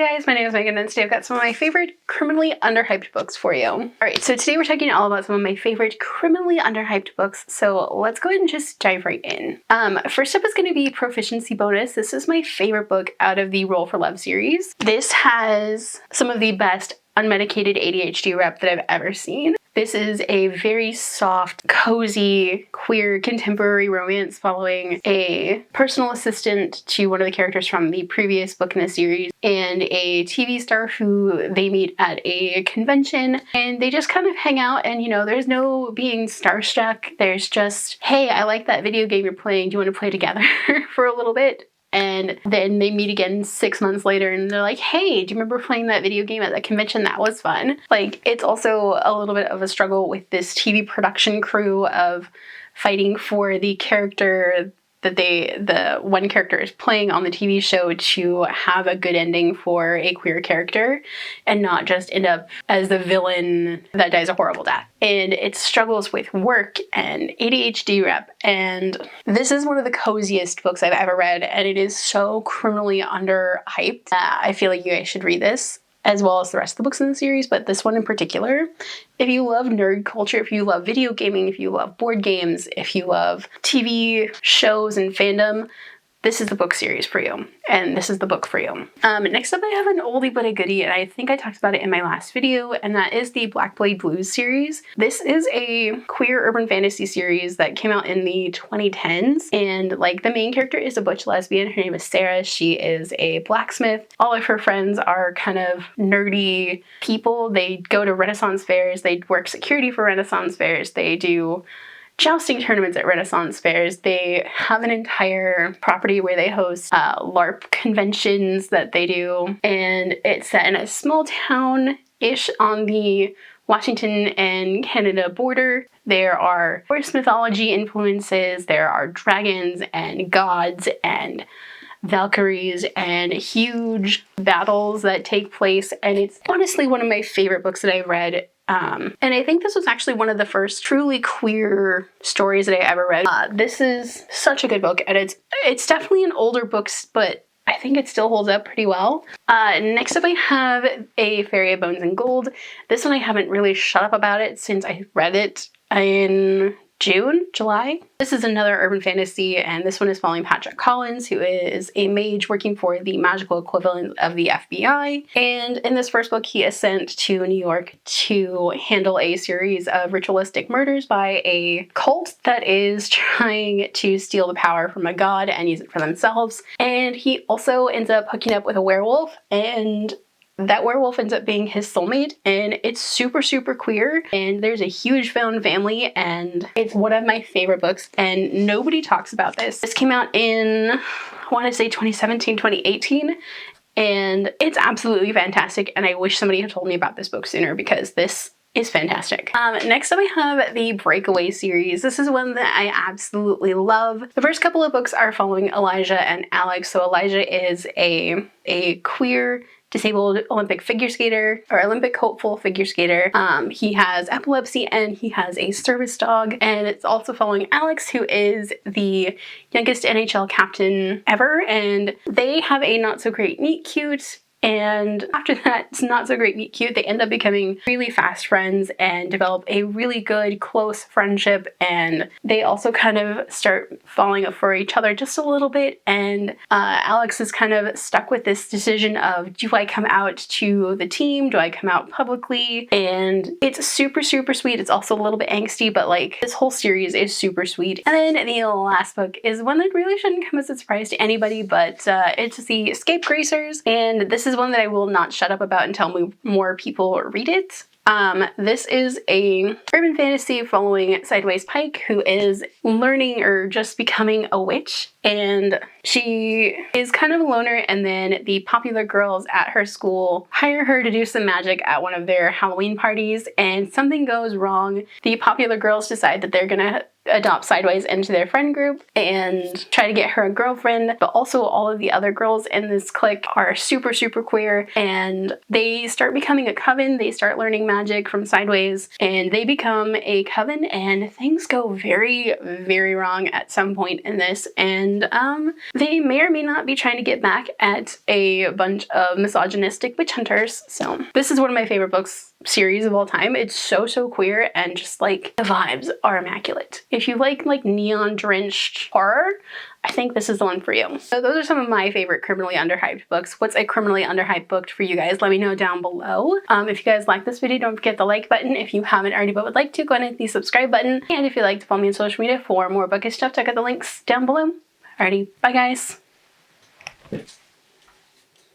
guys, my name is Megan and today I've got some of my favorite criminally underhyped books for you. Alright, so today we're talking all about some of my favorite criminally underhyped books, so let's go ahead and just dive right in. First up is going to be Proficiency Bonus. This is my favorite book out of the Roll for Love series. This has some of the best unmedicated ADHD rep that I've ever seen. This is a very soft, cozy, queer contemporary romance following a personal assistant to one of the characters from the previous book in the series and a TV star who they meet at a convention and they just kind of hang out and, there's no being starstruck. There's just, hey, I like that video game you're playing. Do you want to play together for a little bit? And then they meet again 6 months later and they're like, hey, do you remember playing that video game at that convention? That was fun. Like, it's also a little bit of a struggle with this TV production crew of fighting for the character that the one character is playing on the TV show to have a good ending for a queer character and not just end up as the villain that dies a horrible death. And it struggles with work and ADHD rep, and this is one of the coziest books I've ever read, and it is so criminally underhyped. I feel like you guys should read this, as well as the rest of the books in the series, but this one in particular. If you love nerd culture, if you love video gaming, if you love board games, if you love TV shows and fandom, this is the book series for you, and this is the book for you. Next up I have an oldie but a goodie, and I think I talked about it in my last video, and that is the Black Blade Blues series. This is a queer urban fantasy series that came out in the 2010s, and the main character is a butch lesbian. Her name is Sarah. She is a blacksmith. All of her friends are kind of nerdy people. They go to Renaissance fairs. They work security for Renaissance fairs. They do jousting tournaments at Renaissance fairs. They have an entire property where they host LARP conventions that they do, and it's set in a small town-ish on the Washington and Canada border. There are Norse mythology influences, there are dragons and gods and Valkyries and huge battles that take place, and it's honestly one of my favorite books that I've read. And I think this was actually one of the first truly queer stories that I ever read. This is such a good book, and it's definitely an older book, but I think it still holds up pretty well. Next up I have A Fairy of Bones and Gold. This one I haven't really shut up about it since I read it in July. This is another urban fantasy, and this one is following Patrick Collins, who is a mage working for the magical equivalent of the FBI. And in this first book, he is sent to New York to handle a series of ritualistic murders by a cult that is trying to steal the power from a god and use it for themselves. And he also ends up hooking up with a werewolf, and that werewolf ends up being his soulmate, and it's super, super queer, and there's a huge found family, and it's one of my favorite books, and nobody talks about this. This came out in, I want to say 2017, 2018, and it's absolutely fantastic, and I wish somebody had told me about this book sooner because this is fantastic. Next up I have the Breakaway series. This is one that I absolutely love. The first couple of books are following Elijah and Alex. So Elijah is a queer disabled Olympic figure skater, or Olympic hopeful figure skater. He has epilepsy and he has a service dog, and it's also following Alex, who is the youngest NHL captain ever, and they have a not so great meet cute. And after that, it's not so great meet cute, they end up becoming really fast friends and develop a really good close friendship, and they also kind of start falling for each other just a little bit, and Alex is kind of stuck with this decision of, do I come out to the team? Do I come out publicly? And it's super, super sweet. It's also a little bit angsty, but this whole series is super sweet. And then the last book is one that really shouldn't come as a surprise to anybody, but it's the Escape Gracers, and this is one that I will not shut up about until more people read it. This is a urban fantasy following Sideways Pike, who is learning or just becoming a witch, and she is kind of a loner, and then the popular girls at her school hire her to do some magic at one of their Halloween parties, and something goes wrong. The popular girls decide that they're gonna adopt Sideways into their friend group and try to get her a girlfriend, but also all of the other girls in this clique are super, super queer, and they start becoming a coven. They start learning magic from Sideways, and they become a coven, and things go very, very wrong at some point in this, and they may or may not be trying to get back at a bunch of misogynistic witch hunters. So this is one of my favorite books series of all time. It's so, so queer, and just like the vibes are immaculate. If you like neon drenched horror, I think this is the one for you. So those are some of my favorite criminally underhyped books. What's a criminally underhyped book for you guys? Let me know down below. If you guys like this video, don't forget the like button. If you haven't already but would like to, go ahead and hit the subscribe button. And if you'd like to follow me on social media for more bookish stuff, check out the links down below. Alrighty, bye guys.